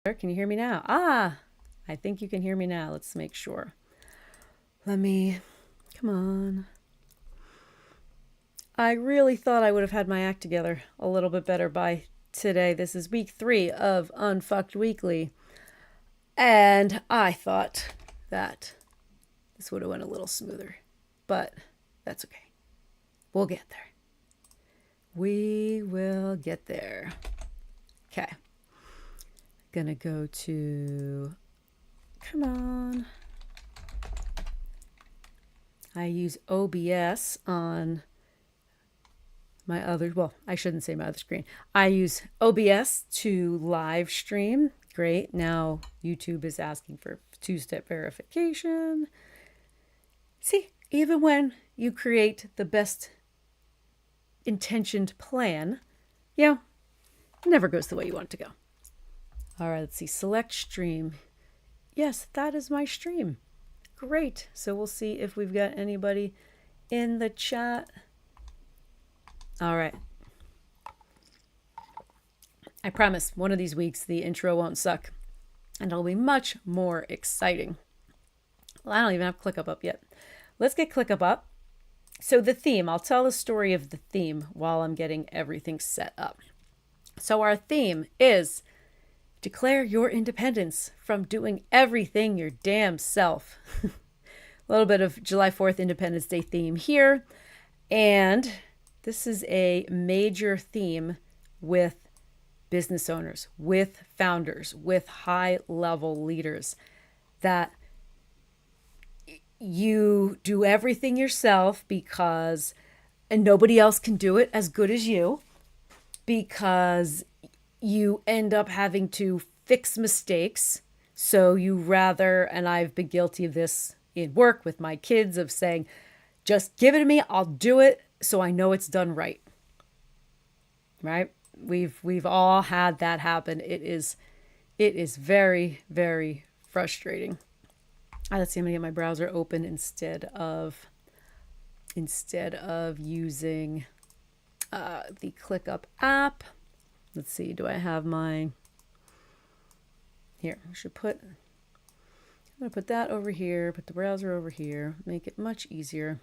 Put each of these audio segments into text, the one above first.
Can you hear me now? I think you can hear me now. Let's make sure. Come on. I really thought I would have had my act together a little bit better by today. This is week 3 of Unfcked Weekly. And I thought that this would have went a little smoother. But that's okay. We'll get there. We will get there. Okay. Gonna go to, come on. I use OBS on my other, well, I shouldn't say my other screen. I use OBS to live stream. Great. Now YouTube is asking for 2-step verification. See, even when you create the best intentioned plan, it never goes the way you want it to go. All right, let's see. Select stream. Yes, that is my stream. Great. So we'll see if we've got anybody in the chat. All right. I promise one of these weeks the intro won't suck and it'll be much more exciting. Well, I don't even have ClickUp up yet. Let's get ClickUp up. So the theme, I'll tell the story of the theme while I'm getting everything set up. So our theme is declare your independence from doing everything your damn self. A little bit of July 4th Independence Day theme here. And this is a major theme with business owners, with founders, with high-level leaders, that you do everything yourself because and nobody else can do it as good as you, because you end up having to fix mistakes. So you rather, and I've been guilty of this in work with my kids, of saying, just give it to me, I'll do it so I know it's done right. Right? We've all had that happen. It is very, very frustrating. Let's see, I'm gonna get my browser open instead of using the ClickUp app. Let's see, do I have my, here, I'm gonna put that over here, put the browser over here, make it much easier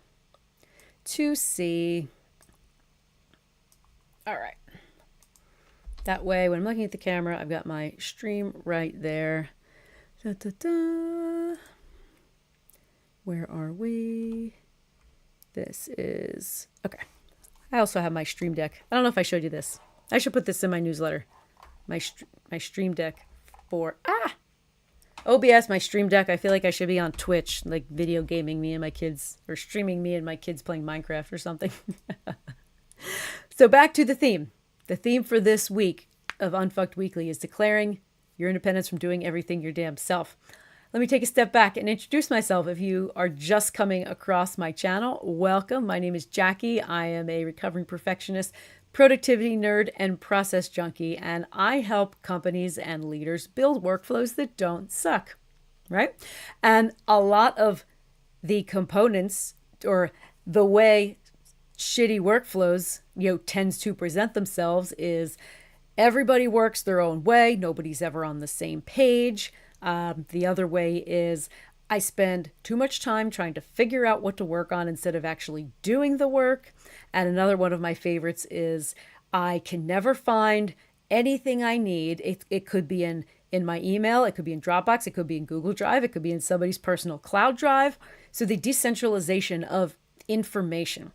to see. All right. That way, when I'm looking at the camera, I've got my stream right there. Da, da, da. Where are we? This is, okay. I also have my stream deck. I don't know if I showed you this. I should put this in my newsletter. My stream deck for, OBS, my stream deck. I feel like I should be on Twitch, like video gaming me and my kids, or streaming me and my kids playing Minecraft or something. So back to the theme. The theme for this week of Unfcked Weekly is declaring your independence from doing everything your damn self. Let me take a step back and introduce myself. If you are just coming across my channel, welcome. My name is Jackie. I am a recovering perfectionist, productivity nerd, and process junkie, and I help companies and leaders build workflows that don't suck, right? And a lot of the components, or the way shitty workflows, tends to present themselves, is everybody works their own way. Nobody's ever on the same page. The other way is I spend too much time trying to figure out what to work on instead of actually doing the work. And another one of my favorites is I can never find anything I need. It could be in my email, it could be in Dropbox, it could be in Google Drive, it could be in somebody's personal cloud drive. So the decentralization of information.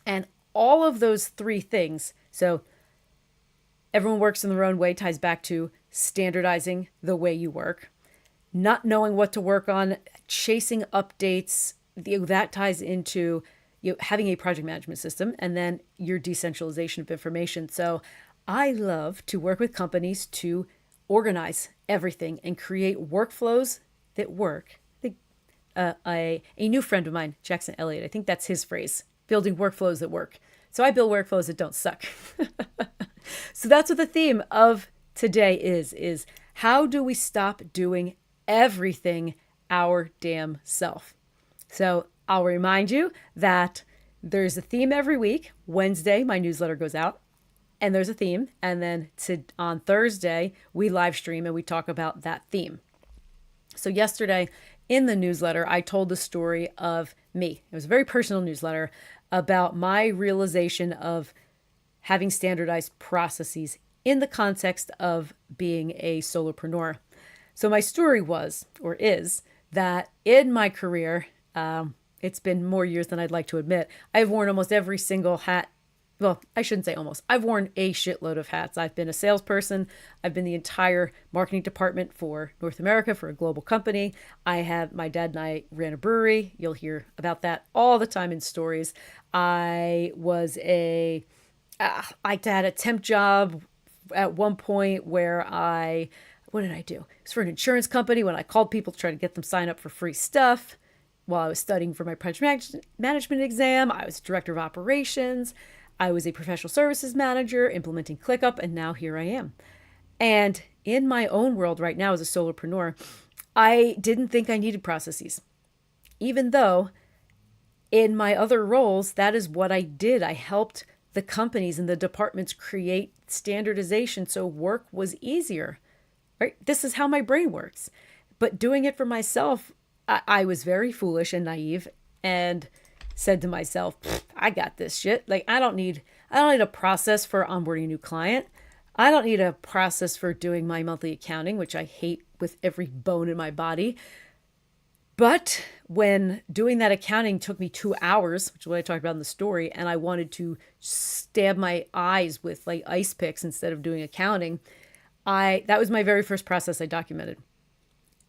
And all of those three things, so everyone works in their own way, ties back to standardizing the way you work, not knowing what to work on, chasing updates, that ties into having a project management system, and then your decentralization of information. So I love to work with companies to organize everything and create workflows that work. A new friend of mine, Jackson Elliott, I think that's his phrase, building workflows that work. So I build workflows that don't suck. So that's what the theme of today is how do we stop doing everything our damn self? So I'll remind you that there's a theme every week. Wednesday, my newsletter goes out. and there's a theme. And then on Thursday, we live stream and we talk about that theme. So yesterday in the newsletter, I told the story of me. It was a very personal newsletter about my realization of having standardized processes in the context of being a solopreneur. So my story was, or is, that in my career, it's been more years than I'd like to admit, I've worn almost every single hat. Well, I shouldn't say almost. I've worn a shitload of hats. I've been a salesperson. I've been the entire marketing department for North America for a global company. My dad and I ran a brewery. You'll hear about that all the time in stories. I had a temp job at one point where what did I do? It was for an insurance company when I called people to try to get them sign up for free stuff. While I was studying for my project management exam, I was director of operations. I was a professional services manager implementing ClickUp, and now here I am. And in my own world right now as a solopreneur, I didn't think I needed processes. Even though in my other roles, that is what I did. I helped the companies and the departments create standardization so work was easier. Right? This is how my brain works. But doing it for myself, I was very foolish and naive and said to myself, I got this shit. Like, I don't need a process for onboarding a new client. I don't need a process for doing my monthly accounting, which I hate with every bone in my body. But when doing that accounting took me 2 hours, which is what I talked about in the story, and I wanted to stab my eyes with like ice picks instead of doing accounting, that was my very first process I documented.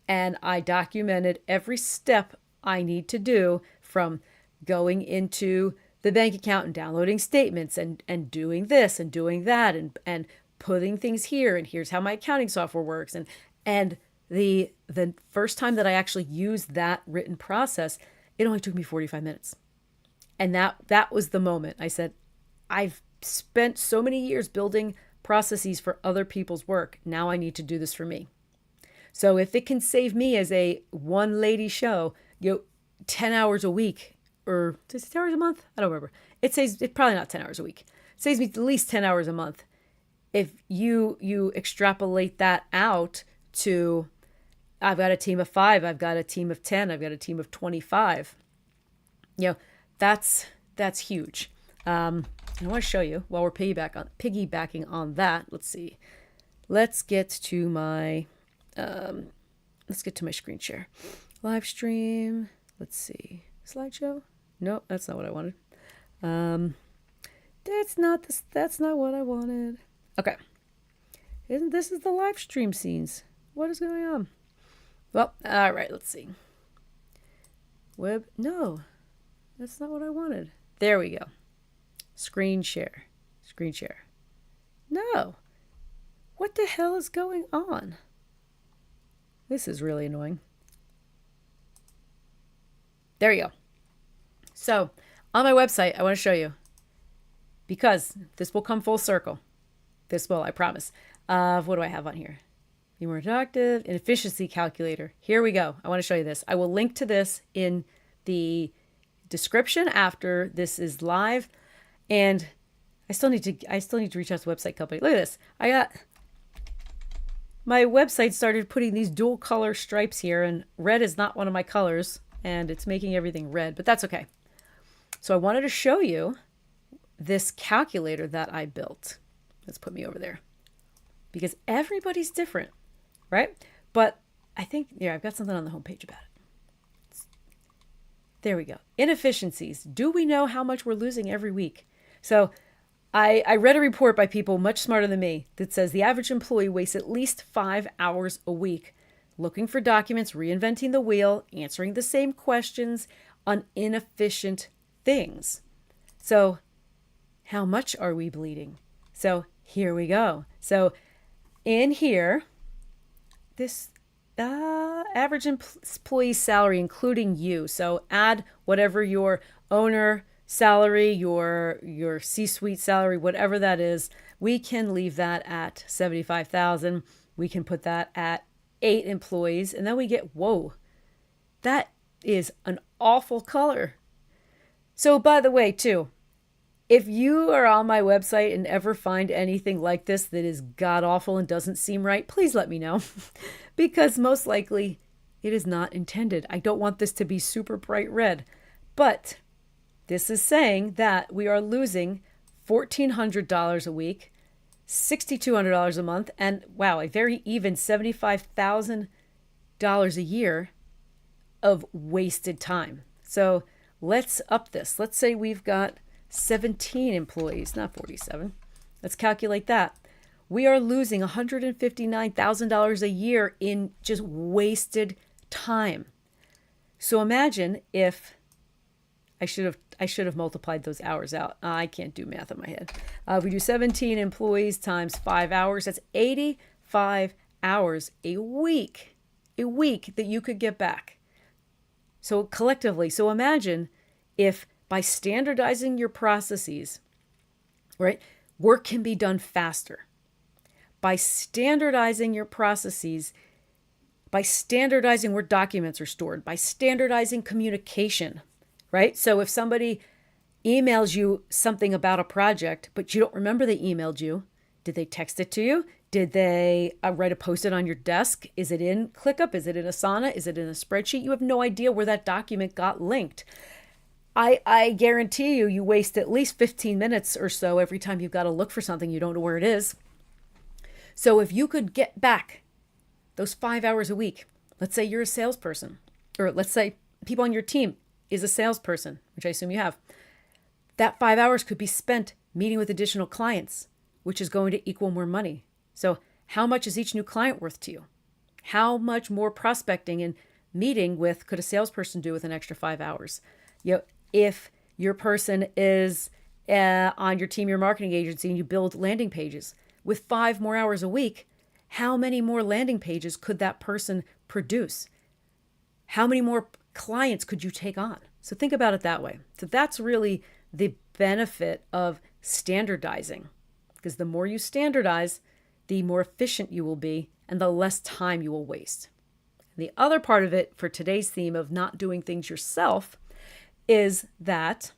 And I documented every step I need to do, from going into the bank account and downloading statements and doing this and doing that and putting things here, and here's how my accounting software works. And the first time that I actually used that written process, it only took me 45 minutes. And that was the moment I said, I've spent so many years building processes for other people's work. Now I need to do this for me. So if it can save me as a one lady show, 10 hours a week, or is it 10 hours a month? I don't remember. It's probably not 10 hours a week. It saves me at least 10 hours a month. If you extrapolate that out to, I've got a team of 5, I've got a team of 10, I've got a team of 25. That's huge. I want to show you while we're piggybacking on that. Let's see. Let's get to my screen share. Live stream. Let's see. Slideshow? Nope, that's not what I wanted. That's not what I wanted. Okay. This is the live stream scenes. What is going on? Well, all right, let's see. No, that's not what I wanted. There we go. Screen share. No. What the hell is going on? This is really annoying. There you go. So on my website, I want to show you, because this will come full circle. This will, I promise. What do I have on here? Be more productive, an efficiency calculator. Here we go. I want to show you this. I will link to this in the description after this is live. And I still need to reach out to the website company. Look at this. My website started putting these dual color stripes here, and red is not one of my colors, and it's making everything red, but that's okay. So I wanted to show you this calculator that I built. Let's put me over there, because everybody's different, right? But I think, I've got something on the homepage about it. There we go. Inefficiencies. Do we know how much we're losing every week? So I read a report by people much smarter than me that says the average employee wastes at least 5 hours a week looking for documents, reinventing the wheel, answering the same questions on inefficient things. So how much are we bleeding? So here we go. So in here, this average employee salary, including you. So add whatever your owner salary, your C-suite salary, whatever that is. We can leave that at 75,000. We can put that at 8 employees, and then we get, whoa, that is an awful color. So by the way, too, If you are on my website and ever find anything like this that is god awful and doesn't seem right, please let me know because most likely it is not intended. I don't want this to be super bright red, but this is saying that we are losing $1,400 a week, $6,200 a month, and wow, a very even $75,000 a year of wasted time. So let's up this. Let's say we've got 17 employees, not 47. Let's calculate that. We are losing $159,000 a year in just wasted time. So imagine if I should have multiplied those hours out. I can't do math in my head. We do 17 employees times 5 hours. That's 85 hours a week that you could get back. So collectively, so imagine if by standardizing your processes, right, work can be done faster. By standardizing your processes, by standardizing where documents are stored, by standardizing communication, right? So if somebody emails you something about a project, but you don't remember they emailed you, did they text it to you? Did they write a post-it on your desk? Is it in ClickUp? Is it in Asana? Is it in a spreadsheet? You have no idea where that document got linked. I guarantee you waste at least 15 minutes or so every time you've got to look for something you don't know where it is. So if you could get back those 5 hours a week, let's say you're a salesperson, or let's say people on your team is a salesperson, which I assume you have, that 5 hours could be spent meeting with additional clients, which is going to equal more money. So how much is each new client worth to you? How much more prospecting and meeting with could a salesperson do with an extra 5 hours? If your person is on your team, your marketing agency, and you build landing pages with 5 more hours a week, how many more landing pages could that person produce? How many more clients could you take on? So think about it that way. So that's really the benefit of standardizing, because the more you standardize, the more efficient you will be and the less time you will waste. And the other part of it for today's theme of not doing things yourself is that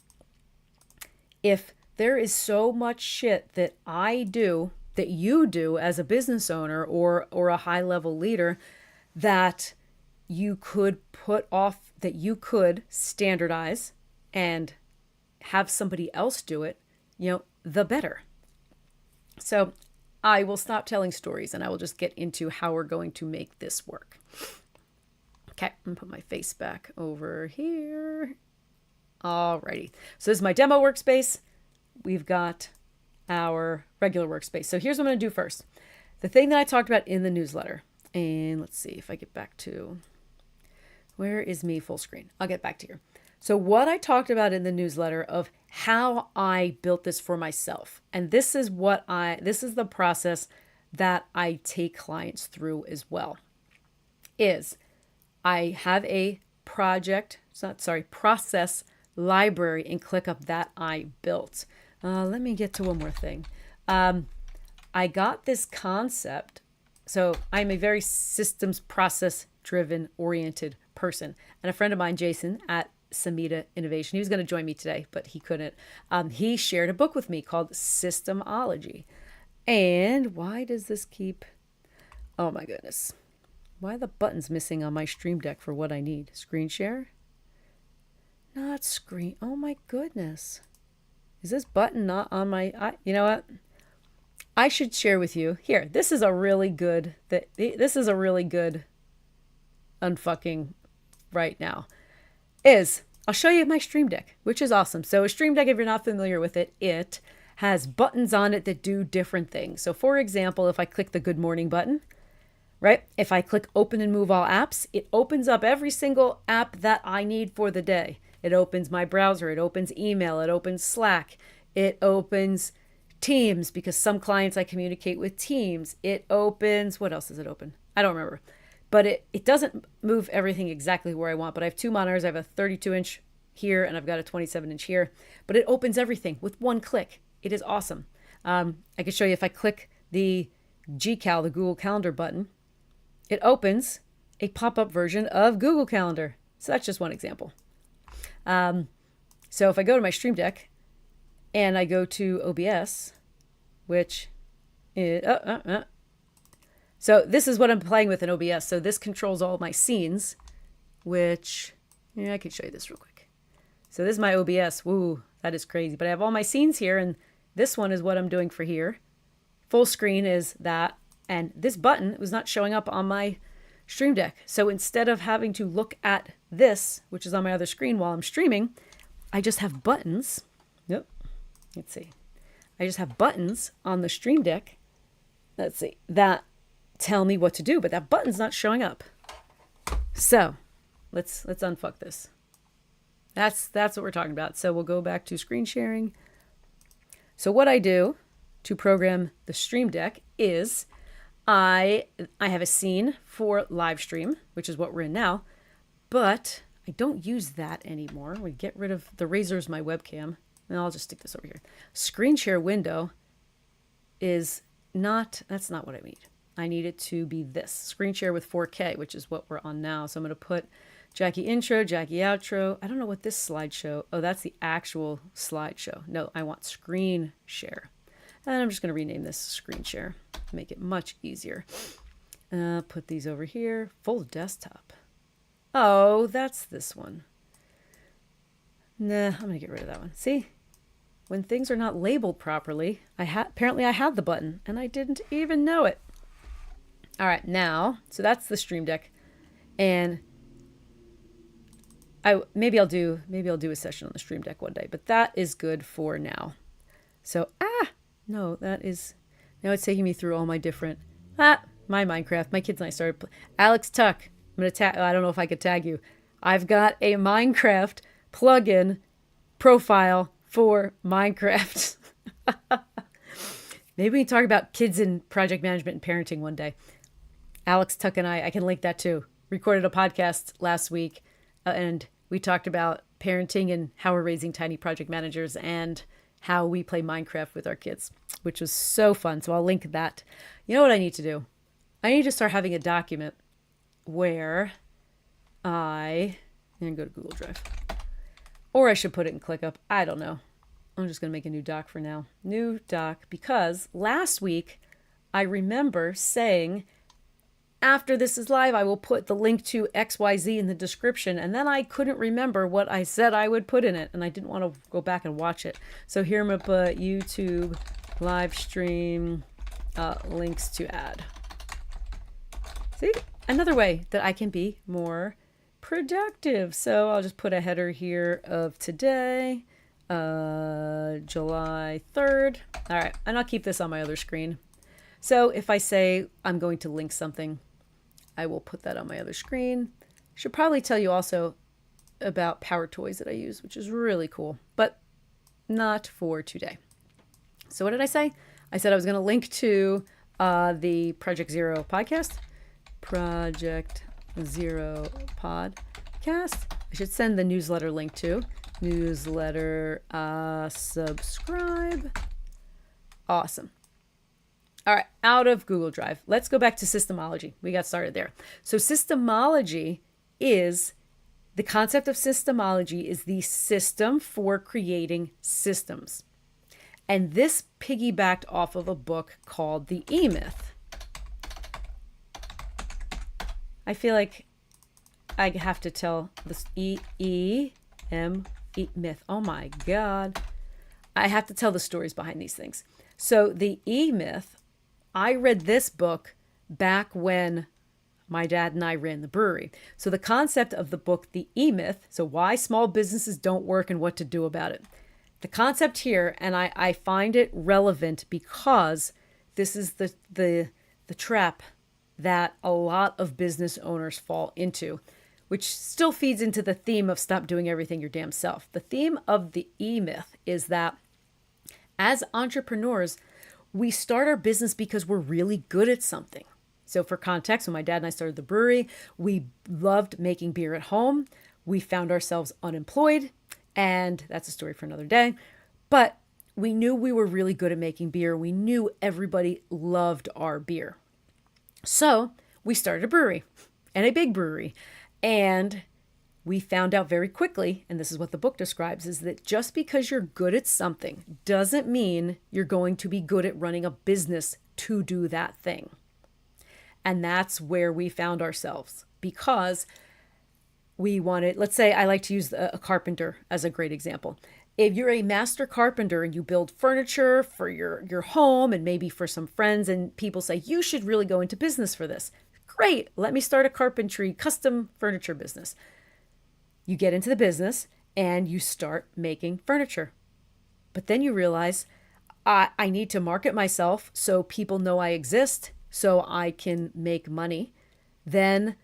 if there is so much shit that I do, that you do as a business owner or a high-level leader, that you could put off, that you could standardize and have somebody else do it, the better. So I will stop telling stories and I will just get into how we're going to make this work. Okay, I'm gonna put my face back over here. Alrighty, so this is my demo workspace. We've got our regular workspace. So here's what I'm gonna do first. The thing that I talked about in the newsletter, and let's see if I get back to, where is me full screen? I'll get back to here. So what I talked about in the newsletter of how I built this for myself, and this is the process that I take clients through as well, is I have a process library in ClickUp that I built. Let me get to one more thing. I got this concept. So I'm a very systems process driven oriented person, and a friend of mine, Jason at Samita Innovation, he was going to join me today, but he couldn't. He shared a book with me called Systemology. And why does this keep, oh my goodness, why are the buttons missing on my Stream Deck for what I need? Screen share? Not screen. Oh my goodness. Is this button not on my, you know what? I should share with you. Here, this is a really good unfucking right now. I'll show you my Stream Deck, which is awesome. So a Stream Deck, if you're not familiar with it, it has buttons on it that do different things. So for example, if I click the good morning button, right? If I click open and move all apps, it opens up every single app that I need for the day. It opens my browser, it opens email, it opens Slack, it opens Teams, because some clients I communicate with Teams. It opens, what else does it open? I don't remember. But it doesn't move everything exactly where I want. But I have two monitors. I have a 32-inch here and I've got a 27-inch here. But it opens everything with one click. It is awesome. I can show you if I click the GCal, the Google Calendar button, it opens a pop-up version of Google Calendar. So that's just one example. So if I go to my Stream Deck, and I go to OBS, which is, so this is what I'm playing with in OBS. So this controls all my scenes, which, yeah, I can show you this real quick. So this is my OBS. Woo, that is crazy. But I have all my scenes here, and this one is what I'm doing for here. Full screen is that, and this button was not showing up on my Stream Deck. So instead of having to look at this, which is on my other screen while I'm streaming, I just have buttons. Nope. Let's see. I just have buttons on the Stream Deck. Let's see. That tell me what to do, but that button's not showing up. So let's unfuck this. That's what we're talking about. So we'll go back to screen sharing. So what I do to program the Stream Deck is I have a scene for live stream, which is what we're in now, but I don't use that anymore. We get rid of the razor's my webcam, and I'll just stick this over here. Screen share window is not, that's not what I need. I need it to be this screen share with 4K, which is what we're on now. So I'm going to put Jackie intro, Jackie outro. I don't know what this slideshow. Oh, that's the actual slideshow. No, I want screen share. And I'm just going to rename this screen share, make it much easier. Put these over here. Full desktop. Oh, that's this one. Nah, I'm going to get rid of that one. See, when things are not labeled properly, apparently I had the button and I didn't even know it. All right, now, so that's the Stream Deck, and maybe I'll do a session on the Stream Deck one day, but that is good for now. So no, that is, now it's taking me through all my different, my Minecraft. My kids and I started, Alex Tuck, I'm going to tag, I don't know if I could tag you. I've got a Minecraft plugin profile for Minecraft. Maybe we can talk about kids in project management and parenting one day. Alex Tuck and I can link that too. Recorded a podcast last week and we talked about parenting and how we're raising tiny project managers and how we play Minecraft with our kids, which was so fun. So I'll link that. You know what I need to do? I need to start having a document where I'm going to go to Google Drive. Or I should put it in ClickUp. I don't know. I'm just going to make a new doc for now. New doc, because last week I remember saying, after this is live, I will put the link to XYZ in the description. And then I couldn't remember what I said I would put in it. And I didn't want to go back and watch it. So here I'm going to put YouTube live stream links to add. See, another way that I can be more productive. So I'll just put a header here of today, July 3rd. All right, and I'll keep this on my other screen. So if I say I'm going to link something, I will put that on my other screen. Should probably tell you also about Power Toys that I use, which is really cool, but not for today. So what did I say? I said I was going to link to the Project Zero podcast. Project Zero podcast. I should send the newsletter link to. Newsletter, subscribe. Awesome. All right, out of Google Drive. Let's go back to systemology. We got started there. So systemology is, the concept of systemology is the system for creating systems. And this piggybacked off of a book called The E-Myth. I feel like I have to tell this E-myth. Oh my God. I have to tell the stories behind these things. So the E-Myth, I read this book back when my dad and I ran the brewery. So the concept of the book, The E-Myth, so why small businesses don't work and what to do about it. The concept here, and I find it relevant because this is the trap that a lot of business owners fall into, which still feeds into the theme of stop doing everything your damn self. The theme of the E-Myth is that as entrepreneurs, we start our business because we're really good at something. So for context, when my dad and I started the brewery, we loved making beer at home. We found ourselves unemployed, and that's a story for another day. But we knew we were really good at making beer. We knew everybody loved our beer. So we started a brewery, and a big brewery. And we found out very quickly, and this is what the book describes, is that just because you're good at something doesn't mean you're going to be good at running a business to do that thing. And that's where we found ourselves, because we wanted, let's say I like to use a carpenter as a great example. If you're a master carpenter and you build furniture for your home and maybe for some friends, and people say, you should really go into business for this. Great, let me start a carpentry custom furniture business. You get into the business and you start making furniture. But then you realize, I need to market myself so people know I exist so I can make money. Then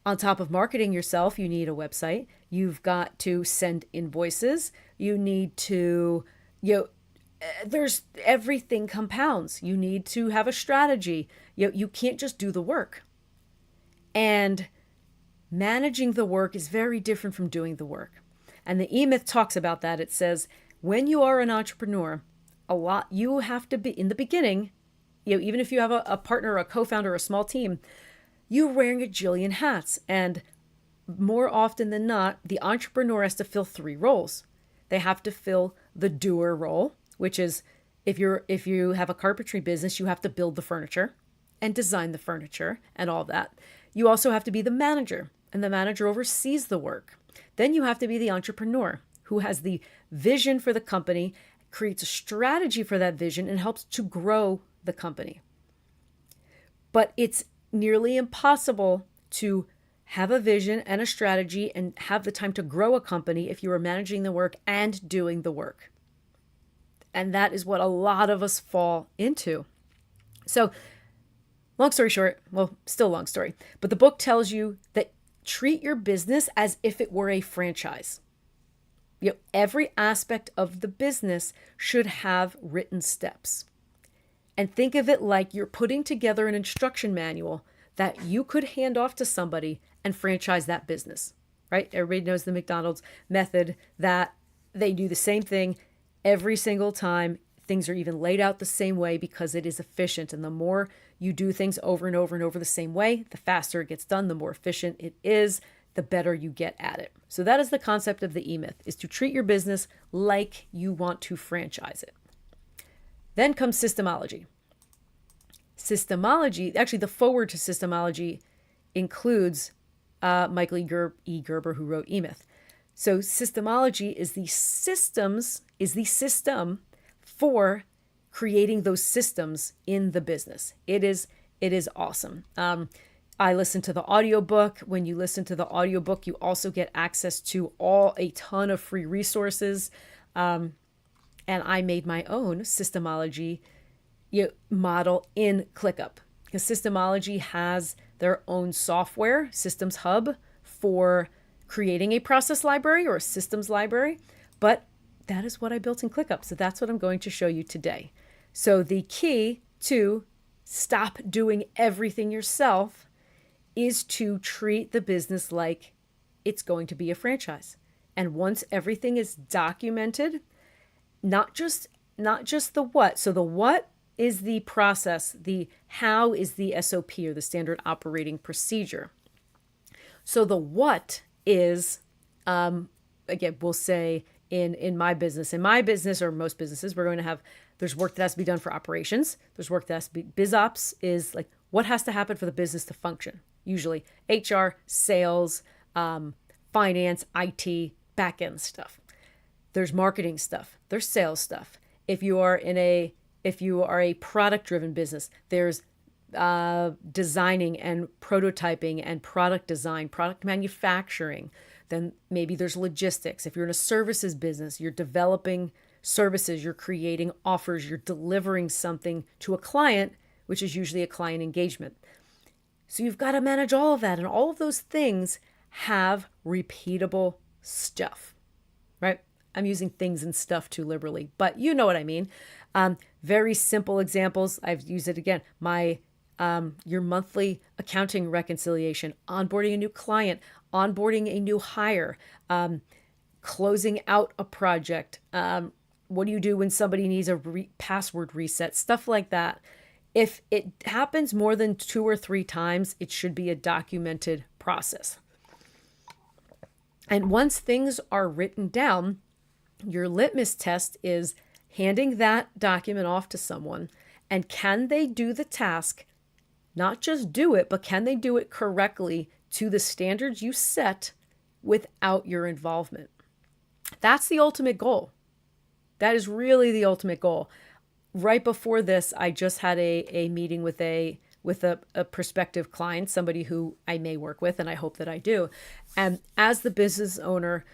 on top of marketing yourself, you need a website. You've got to send invoices. You need to, there's everything compounds. You need to have a strategy. You can't just do the work. And managing the work is very different from doing the work. And the E-Myth talks about that. It says, when you are an entrepreneur, you have to be, in the beginning, even if you have a partner, a co-founder, a small team, you're wearing a jillion hats. And more often than not, the entrepreneur has to fill 3 roles. They have to fill the doer role, which is if you have a carpentry business, you have to build the furniture and design the furniture and all that. You also have to be the manager, and the manager oversees the work. Then you have to be the entrepreneur who has the vision for the company, creates a strategy for that vision, and helps to grow the company. But it's nearly impossible to have a vision and a strategy and have the time to grow a company if you are managing the work and doing the work. And that is what a lot of us fall into. So, long story short, well, still long story, but the book tells you that treat your business as if it were a franchise. Every aspect of the business should have written steps. And think of it like you're putting together an instruction manual that you could hand off to somebody and franchise that business, right? Everybody knows the McDonald's method, that they do the same thing every single time. Things are even laid out the same way because it is efficient. And the more you do things over and over and over the same way, the faster it gets done, the more efficient it is, the better you get at it. So that is the concept of the E-Myth, is to treat your business like you want to franchise it. Then comes systemology. Systemology, actually the foreword to systemology includes Michael E. Gerber, who wrote E-Myth. So systemology is the system for creating those systems in the business. It is awesome. I listen to the audiobook. When you listen to the audiobook, you also get access to a ton of free resources. And I made my own systemology model in ClickUp, because systemology has their own software, Systems Hub, for creating a process library or a systems library. But that is what I built in ClickUp. So that's what I'm going to show you today. So the key to stop doing everything yourself is to treat the business like it's going to be a franchise. And once everything is documented, not just the what. So the what is the process, the how is the SOP, or the standard operating procedure. So the what is, again, we'll say in my business, or most businesses, we're going to have, there's work that has to be done for operations. There's work that has to be, biz ops is like what has to happen for the business to function. Usually HR, sales, finance, IT, back-end stuff. There's marketing stuff. There's sales stuff. If you are a product-driven business, there's designing and prototyping and product design, product manufacturing. Then maybe there's logistics. If you're in a services business, you're developing services, you're creating offers, you're delivering something to a client, which is usually a client engagement. So you've got to manage all of that. And all of those things have repeatable stuff, right? I'm using things and stuff too liberally, but you know what I mean. Very simple examples. I've used it again. Your monthly accounting reconciliation, onboarding a new client, onboarding a new hire, closing out a project. What do you do when somebody needs a password reset? Stuff like that. If it happens more than 2 or 3 times, it should be a documented process. And once things are written down, your litmus test is handing that document off to someone. And can they do the task? Not just do it, but can they do it correctly to the standards you set without your involvement? That's the ultimate goal. That is really the ultimate goal. Right before this, I just had a meeting with a prospective client, somebody who I may work with, and I hope that I do. And as the business owner,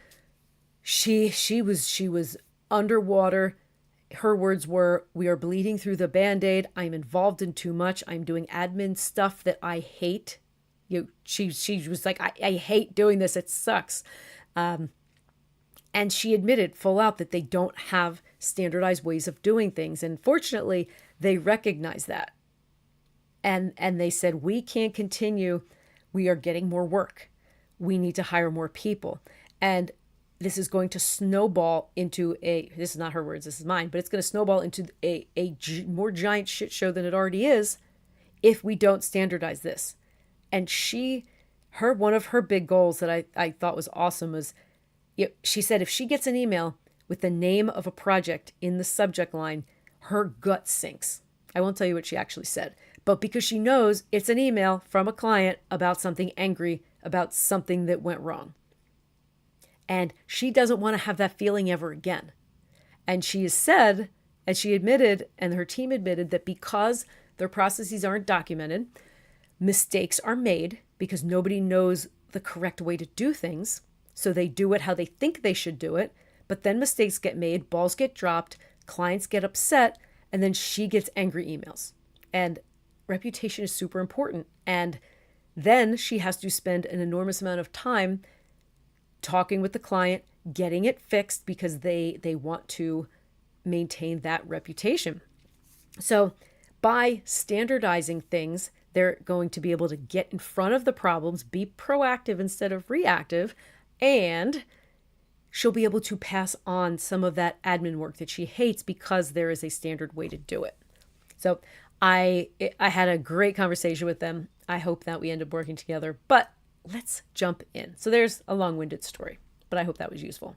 she was underwater. Her words were, "We are bleeding through the Band-Aid. I'm involved in too much. I'm doing admin stuff that I hate." She was like, I hate doing this. It sucks. And she admitted full out that they don't have standardized ways of doing things. And fortunately, they recognize that. And they said, we can't continue. We are getting more work. We need to hire more people. And this is going to snowball into this is not her words, this is mine, but it's going to snowball into a more giant shit show than it already is if we don't standardize this. And one of her big goals that I thought was awesome was, she said if she gets an email with the name of a project in the subject line, her gut sinks. I won't tell you what she actually said, but because she knows it's an email from a client about something angry, about something that went wrong. And she doesn't want to have that feeling ever again. And she has said, and she admitted, and her team admitted, that because their processes aren't documented, mistakes are made because nobody knows the correct way to do things. So they do it how they think they should do it, but then mistakes get made, balls get dropped, clients get upset, and then she gets angry emails. And reputation is super important. And then she has to spend an enormous amount of time talking with the client, getting it fixed because they want to maintain that reputation. So by standardizing things, they're going to be able to get in front of the problems, be proactive instead of reactive, and she'll be able to pass on some of that admin work that she hates because there is a standard way to do it. So I had a great conversation with them. I hope that we end up working together, but let's jump in. So there's a long-winded story, but I hope that was useful.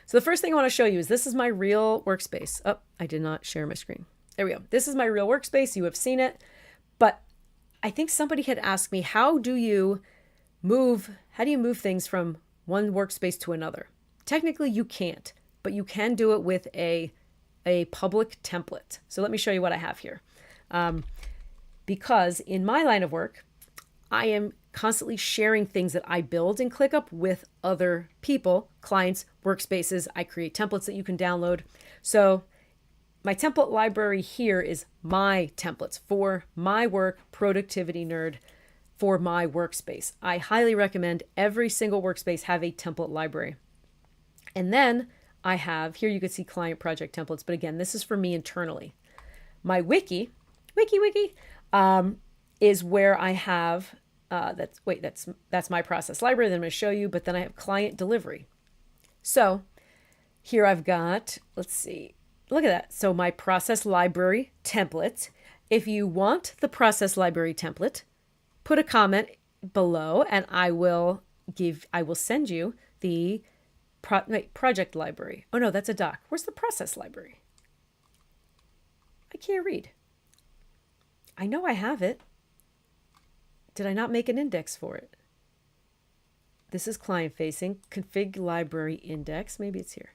So the first thing I want to show you is this is my real workspace. Oh, I did not share my screen. There we go. This is my real workspace. You have seen it, but I think somebody had asked me, how do you move things from one workspace to another? Technically you can't, but you can do it with a public template. So let me show you what I have here. Because in my line of work, I am constantly sharing things that I build in ClickUp with other people, clients, workspaces. I create templates that you can download. So my template library here is my templates for my work, productivity nerd, for my workspace. I highly recommend every single workspace have a template library. And then I have, here you can see client project templates, but again, this is for me internally. My wiki, is where I have, that's my process library that I'm going to show you, but then I have client delivery. So here I've got, let's see, look at that. So my process library template. If you want the process library template, put a comment below and I will send you the project library. Oh no, that's a doc. Where's the process library? I can't read. I know I have it. Did I not make an index for it? This is client facing, config library index. Maybe it's here.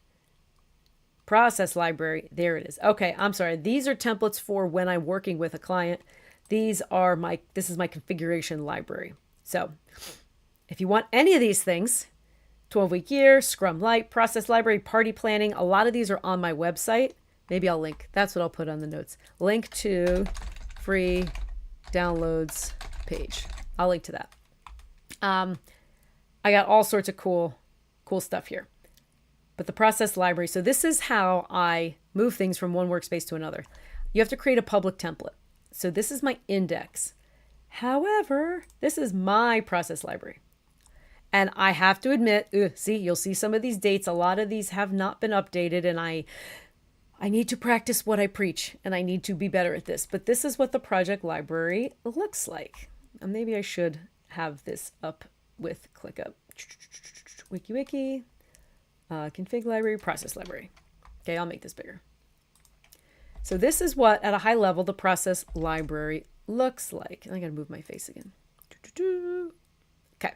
Process library. There it is. Okay. I'm sorry. These are templates for when I'm working with a client. This is my configuration library. So if you want any of these things, 12-week year, Scrum Light, process library, party planning, a lot of these are on my website. Maybe I'll link. That's what I'll put on the notes. Link to free downloads page. I'll link to that. I got all sorts of cool stuff here. But the process library, so this is how I move things from one workspace to another. You have to create a public template. So this is my index. However, this is my process library. And I have to admit, you'll see some of these dates. A lot of these have not been updated, and I need to practice what I preach, and I need to be better at this. But this is what the project library looks like. And maybe I should have this up with ClickUp. wiki, config library, process library. Okay, I'll make this bigger. So this is what, at a high level, the process library looks like. And I gotta move my face again. Okay,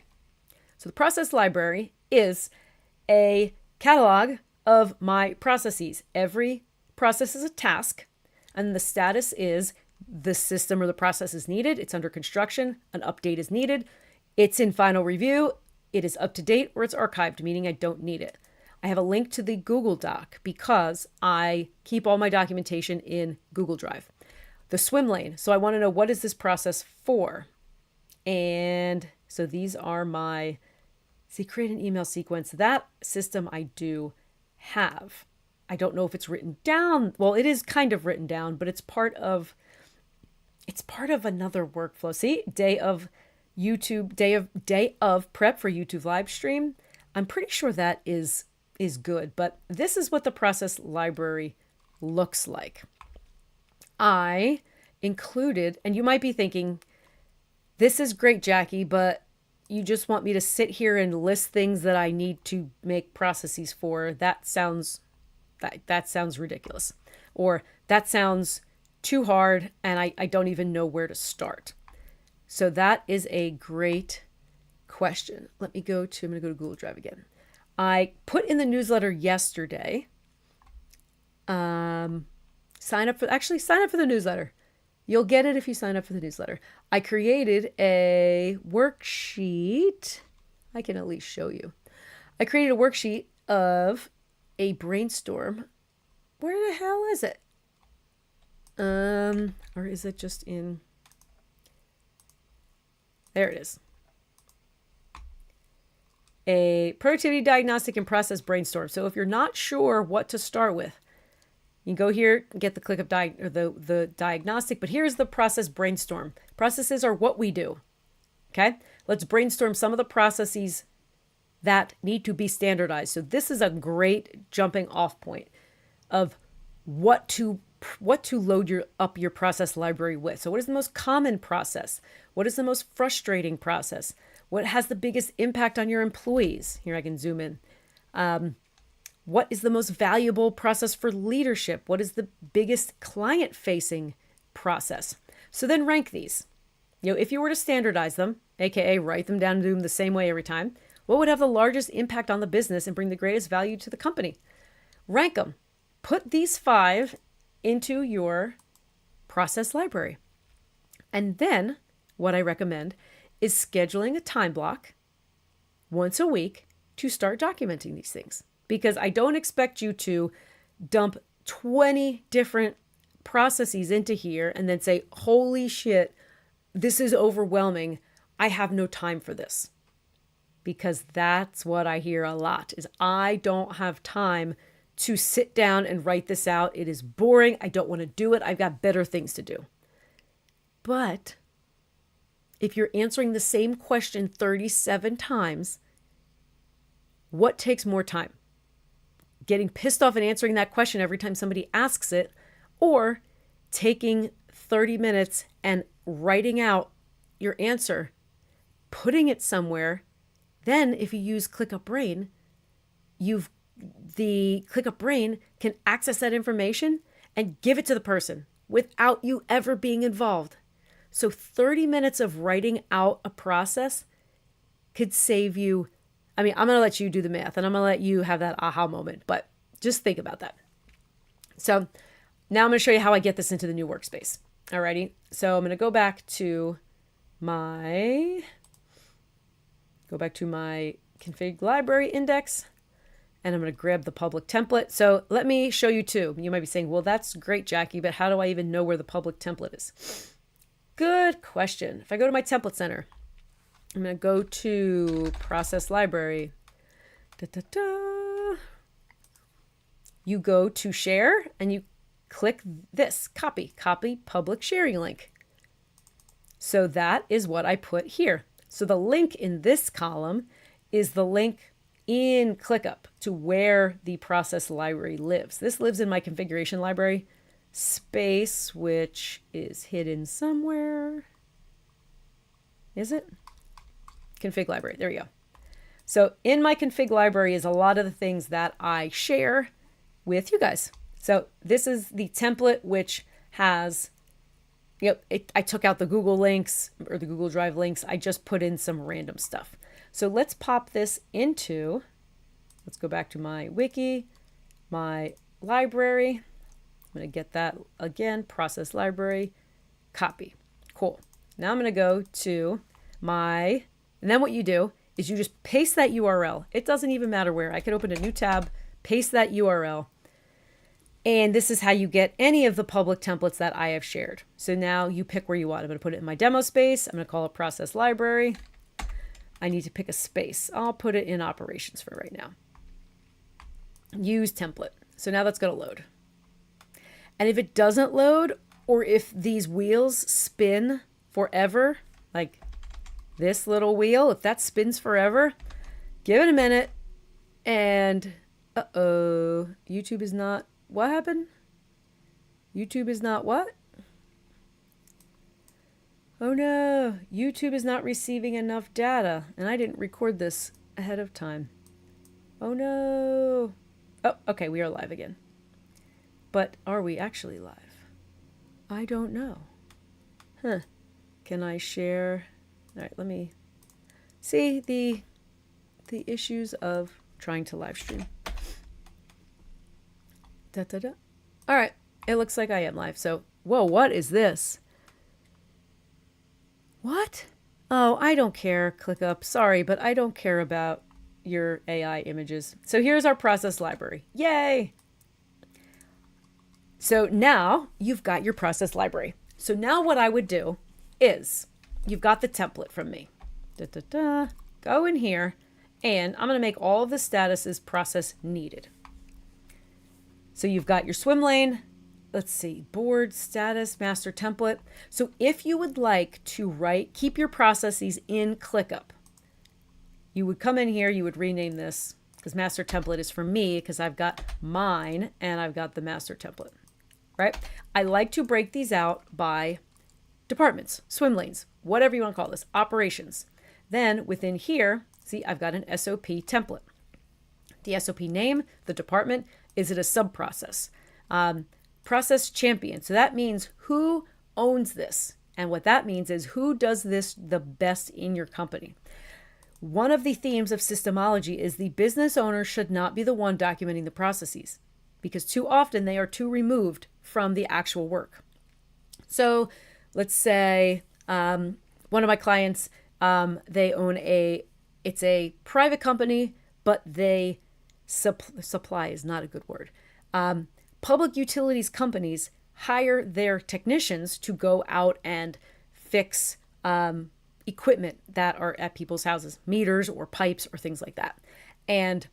so the process library is a catalog of my processes. Every process is a task, and the status is the system or the process is needed. It's under construction. An update is needed. It's in final review. It is up to date, or it's archived, meaning I don't need it. I have a link to the Google Doc because I keep all my documentation in Google Drive. The swim lane. So I want to know, what is this process for? And so these are my, see, create an email sequence. That system I do have. I don't know if it's written down. Well, it is kind of written down, but it's part of another workflow. See, day of prep for YouTube live stream. I'm pretty sure that is good, but this is what the process library looks like. I included, and you might be thinking, this is great, Jackie, but you just want me to sit here and list things that I need to make processes for. That sounds ridiculous, or that sounds too hard, and I don't even know where to start. So that is a great question. I'm going to go to Google Drive again. I put in the newsletter yesterday. Sign up for the newsletter. You'll get it if you sign up for the newsletter. I created a worksheet. I can at least show you. I created a worksheet of a brainstorm. Where the hell is it? Or is it just in? There it is. A productivity diagnostic and process brainstorm. So if you're not sure what to start with, you can go here and get the ClickUp the diagnostic, but here's the process brainstorm. Processes are what we do. Okay? Let's brainstorm some of the processes that need to be standardized. So this is a great jumping off point of what to load up your process library with. So what is the most common process? What is the most frustrating process? What has the biggest impact on your employees? Here I can zoom in. What is the most valuable process for leadership? What is the biggest client-facing process? So then rank these. If you were to standardize them, aka write them down and do them the same way every time, what would have the largest impact on the business and bring the greatest value to the company? Rank them. Put these 5 into your process library. And then what I recommend is scheduling a time block once a week to start documenting these things. Because I don't expect you to dump 20 different processes into here and then say, holy shit, this is overwhelming. I have no time for this. Because that's what I hear a lot is I don't have time to sit down and write this out. It is boring. I don't want to do it. I've got better things to do. But if you're answering the same question 37 times, what takes more time? Getting pissed off and answering that question every time somebody asks it, or taking 30 minutes and writing out your answer, putting it somewhere. Then if you use ClickUp Brain, the ClickUp Brain can access that information and give it to the person without you ever being involved. So 30 minutes of writing out a process could save you. I'm going to let you do the math and I'm going to let you have that aha moment, but just think about that. So now I'm going to show you how I get this into the new workspace. Alrighty. So I'm going to go back to my config library index, and I'm going to grab the public template. So let me show you too. You might be saying, well, that's great, Jackie, but how do I even know where the public template is? Good question. If I go to my template center, I'm going to go to process library. You go to share and you click this, copy public sharing link. So that is what I put here. So the link in this column is the link in ClickUp to where the process library lives. This lives in my configuration library space, which is hidden somewhere. Is it? Config library. There we go. So in my config library is a lot of the things that I share with you guys. So this is the template, which has, I took out the Google links or the Google Drive links. I just put in some random stuff. So let's pop this into, let's go back to my wiki, my library. I'm going to get that again, process library, copy. Cool. Now I'm going to go to my, and then what you do is you just paste that URL. It doesn't even matter where. I could open a new tab, paste that URL. And this is how you get any of the public templates that I have shared. So now you pick where you want. I'm going to put it in my demo space. I'm going to call it process library. I need to pick a space. I'll put it in operations for right now. Use template. So now that's going to load. And if it doesn't load, or if these wheels spin forever, like this little wheel, if that spins forever, give it a minute. And YouTube is not, what happened? YouTube is not what? Oh no, YouTube is not receiving enough data, and I didn't record this ahead of time. Oh no. Oh, okay, we are live again. But are we actually live? I don't know. Huh. Can I share? All right, let me see the issues of trying to live stream. Da, da, da. All right, it looks like I am live. So, whoa, what is this? What? Oh, I don't care. ClickUp. Sorry, but I don't care about your AI images. So here's our process library. Yay! So now you've got your process library. So now what I would do is, you've got the template from me. Da, da, da. Go in here, and I'm going to make all of the statuses process needed. So you've got your swim lane. Let's see, board, status, master template. So if you would like to keep your processes in ClickUp, you would come in here, you would rename this, because master template is for me, because I've got mine and I've got the master template, right? I like to break these out by departments, swim lanes, whatever you want to call this, operations. Then within here, see, I've got an SOP template. The SOP name, the department, is it a sub-process? Process champion. So that means who owns this. And what that means is who does this the best in your company. One of the themes of systemology is the business owner should not be the one documenting the processes, because too often they are too removed from the actual work. So let's say one of my clients, they own it's a private company, but they supply is not a good word. Public utilities companies hire their technicians to go out and fix equipment that are at people's houses, meters or pipes or things like that. And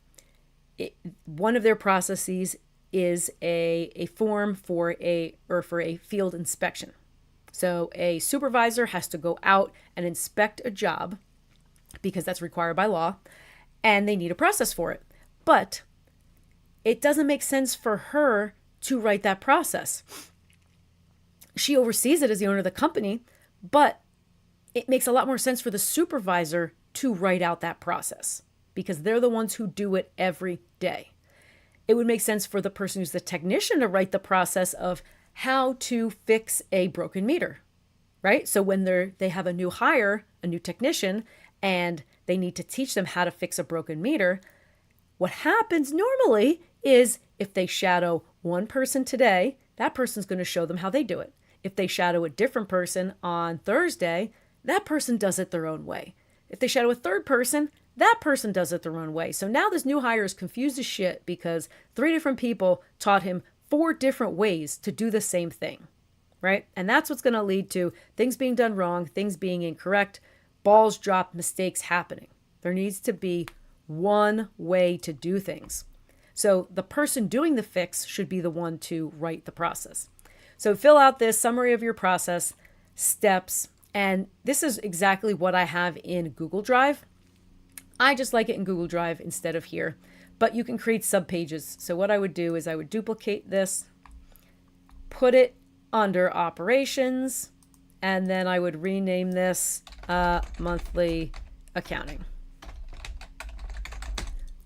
one of their processes is a form for a field inspection. So a supervisor has to go out and inspect a job because that's required by law, and they need a process for it. But it doesn't make sense for her to write that process. She oversees it as the owner of the company, but it makes a lot more sense for the supervisor to write out that process because they're the ones who do it every day. It would make sense for the person who's the technician to write the process of how to fix a broken meter, right? So when they have a new hire, a new technician, and they need to teach them how to fix a broken meter, what happens normally is if they shadow one person today, that person's going to show them how they do it. If they shadow a different person on Thursday, that person does it their own way. If they shadow a third person, that person does it their own way. So now this new hire is confused as shit because 3 different people taught him 4 different ways to do the same thing, right? And that's what's going to lead to things being done wrong, things being incorrect, balls dropped, mistakes happening. There needs to be one way to do things. So the person doing the fix should be the one to write the process. So fill out this summary of your process, steps, and this is exactly what I have in Google Drive. I just like it in Google Drive instead of here, but you can create subpages. So what I would do is I would duplicate this, put it under operations, and then I would rename this monthly accounting.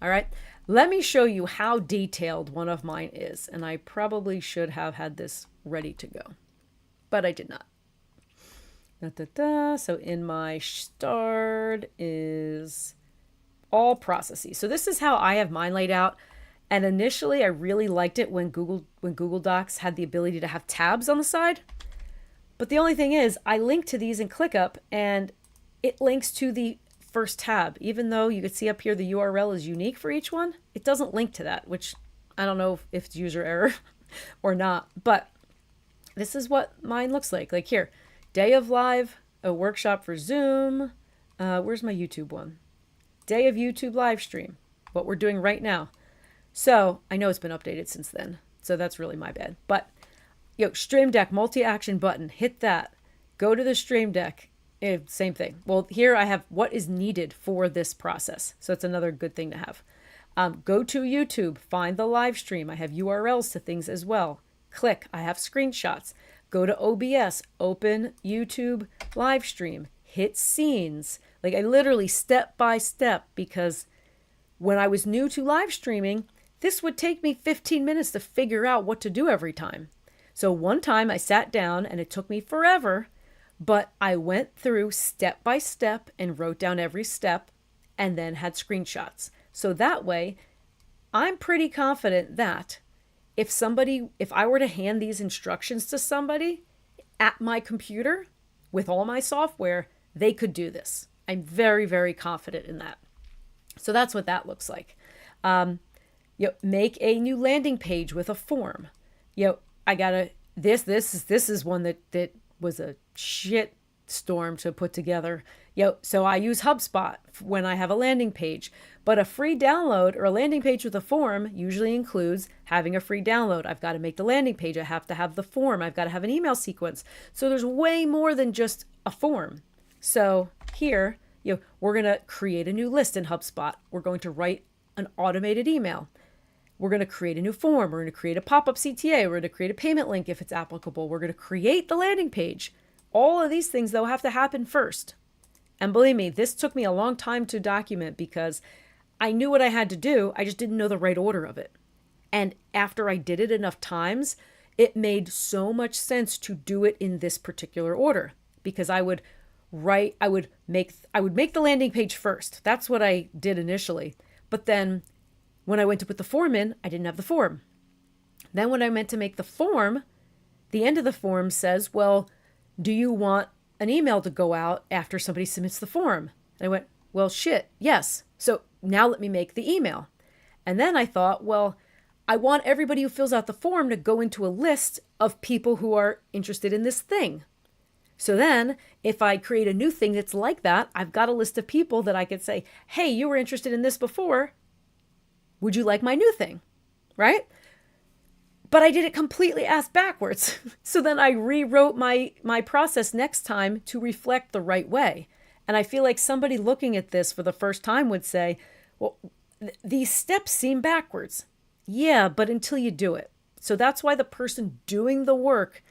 All right. Let me show you how detailed one of mine is. And I probably should have had this ready to go, but I did not. So in my start is all processes. So this is how I have mine laid out. And initially I really liked it when Google Docs had the ability to have tabs on the side. But the only thing is I link to these in ClickUp and it links to the first tab. Even though you could see up here the URL is unique for each one, it doesn't link to that, which I don't know if it's user error or not. But this is what mine looks like. Like here, day of live, a workshop for Zoom. Where's my YouTube one? Day of YouTube live stream, what we're doing right now. So I know it's been updated since then, so that's really my bad. But Stream Deck multi-action button, hit that. Go to the Stream Deck, same thing. Well, here I have what is needed for this process. So it's another good thing to have. Go to YouTube, find the live stream. I have URLs to things as well. Click, I have screenshots. Go to OBS, open YouTube live stream, hit scenes. Like I literally step by step, because when I was new to live streaming, this would take me 15 minutes to figure out what to do every time. So one time I sat down and it took me forever, but I went through step by step and wrote down every step and then had screenshots. So that way I'm pretty confident that if I were to hand these instructions to somebody at my computer with all my software, they could do this. I'm very, very confident in that. So that's what that looks like. Make a new landing page with a form. I gotta, this is one that was a shit storm to put together. So I use HubSpot when I have a landing page, but a free download or a landing page with a form usually includes having a free download. I've got to make the landing page. I have to have the form. I've got to have an email sequence. So there's way more than just a form. So here, we're going to create a new list in HubSpot. We're going to write an automated email. We're going to create a new form. We're going to create a pop-up CTA. We're going to create a payment link if it's applicable. We're going to create the landing page. All of these things, though, have to happen first. And believe me, this took me a long time to document because I knew what I had to do. I just didn't know the right order of it. And after I did it enough times, it made so much sense to do it in this particular order, because I would make the landing page first. That's what I did initially. But then when I went to put the form in, I didn't have the form. Then when I meant to make the form, the end of the form says, well, do you want an email to go out after somebody submits the form? And I went, well, shit, yes. So now let me make the email. And then I thought, well, I want everybody who fills out the form to go into a list of people who are interested in this thing. So then if I create a new thing that's like that, I've got a list of people that I could say, hey, you were interested in this before. Would you like my new thing? Right? But I did it completely ass backwards. So then I rewrote my process next time to reflect the right way. And I feel like somebody looking at this for the first time would say, well, these steps seem backwards. Yeah, but until you do it. So that's why the person doing the work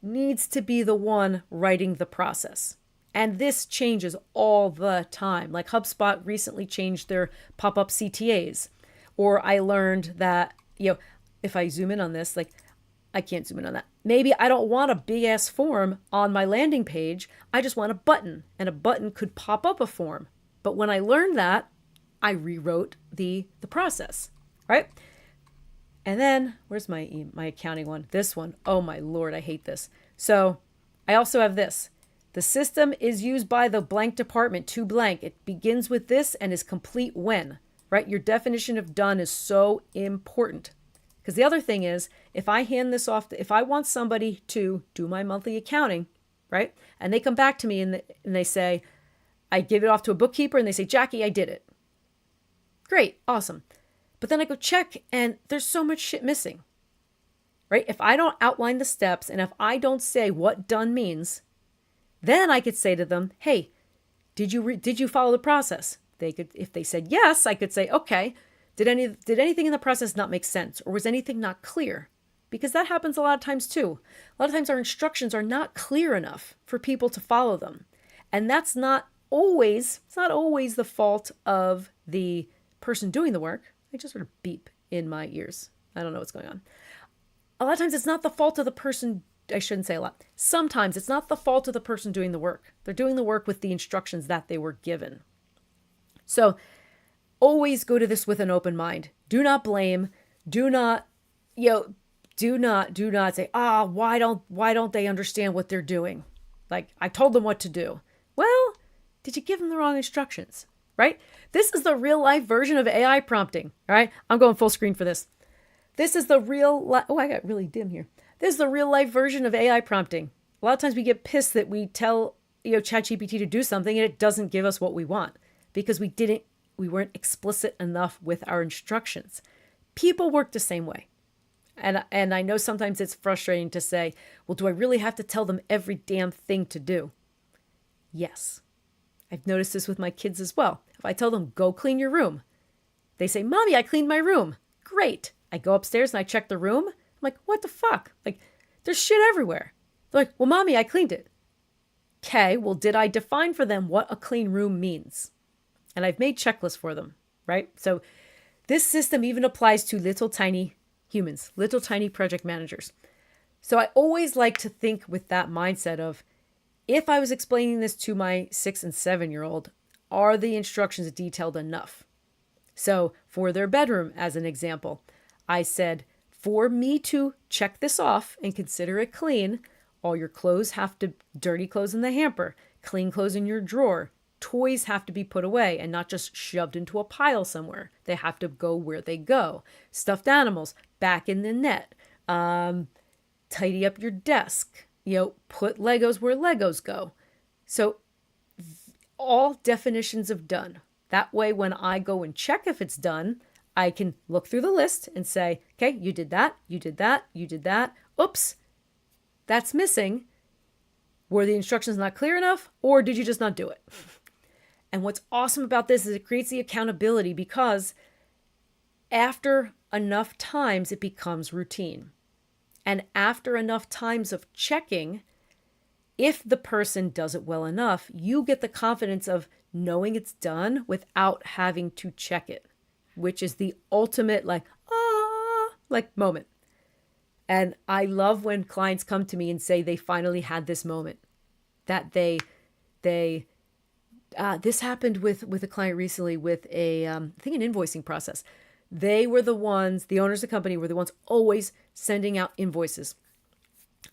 needs to be the one writing the process. And this changes all the time. Like HubSpot recently changed their pop-up CTAs. Or I learned that, if I zoom in on this, like I can't zoom in on that. Maybe I don't want a big ass form on my landing page. I just want a button, and a button could pop up a form. But when I learned that, I rewrote the process, right? And then where's my accounting one? This one. Oh my Lord, I hate this. So I also have this. The system is used by the blank department to blank. It begins with this and is complete when, right? Your definition of done is so important. Because the other thing is, if I hand this off, if I want somebody to do my monthly accounting, right? And they come back to me and they say, I give it off to a bookkeeper and they say, Jackie, I did it. Great, awesome. But then I go check and there's so much shit missing, right? If I don't outline the steps and if I don't say what done means, then I could say to them, hey, did you follow the process? They could, if they said yes, I could say, okay, did anything in the process not make sense? Or was anything not clear? Because that happens a lot of times too. A lot of times our instructions are not clear enough for people to follow them. And it's not always the fault of the person doing the work. I just sort of beep in my ears. I don't know what's going on. A lot of times it's not the fault of the person. I shouldn't say a lot. Sometimes it's not the fault of the person doing the work. They're doing the work with the instructions that they were given. So always go to this with an open mind. Do not blame. Do not, do not say, why don't they understand what they're doing? Like, I told them what to do. Well, did you give them the wrong instructions? Right? This is the real life version of AI prompting. All right. I'm going full screen for this. This is the I got really dim here. This is the real life version of AI prompting. A lot of times we get pissed that we tell, ChatGPT to do something and it doesn't give us what we want because we weren't explicit enough with our instructions. People work the same way. And I know sometimes it's frustrating to say, well, do I really have to tell them every damn thing to do? Yes. I've noticed this with my kids as well. If I tell them, go clean your room, they say, Mommy, I cleaned my room. Great. I go upstairs and I check the room. I'm like, what the fuck? Like, there's shit everywhere. They're like, well, Mommy, I cleaned it. Okay, well, did I define for them what a clean room means? And I've made checklists for them, right? So this system even applies to little tiny humans, little tiny project managers. So I always like to think with that mindset of, if I was explaining this to my 6 and 7-year-old, are the instructions detailed enough? So for their bedroom, as an example, I said, for me to check this off and consider it clean, all your clothes have to, dirty clothes in the hamper, clean clothes in your drawer, toys have to be put away and not just shoved into a pile somewhere. They have to go where they go. Stuffed animals, back in the net. Tidy up your desk. Put Legos where Legos go. So all definitions of done. That way, when I go and check if it's done, I can look through the list and say, okay, you did that, you did that, you did that. Oops, that's missing. Were the instructions not clear enough, or did you just not do it? And what's awesome about this is it creates the accountability, because after enough times, it becomes routine. And after enough times of checking, if the person does it well enough, you get the confidence of knowing it's done without having to check it, which is the ultimate moment. And I love when clients come to me and say they finally had this moment, that this happened with a client recently with I think an invoicing process. They were the ones, the owners of the company were the ones always sending out invoices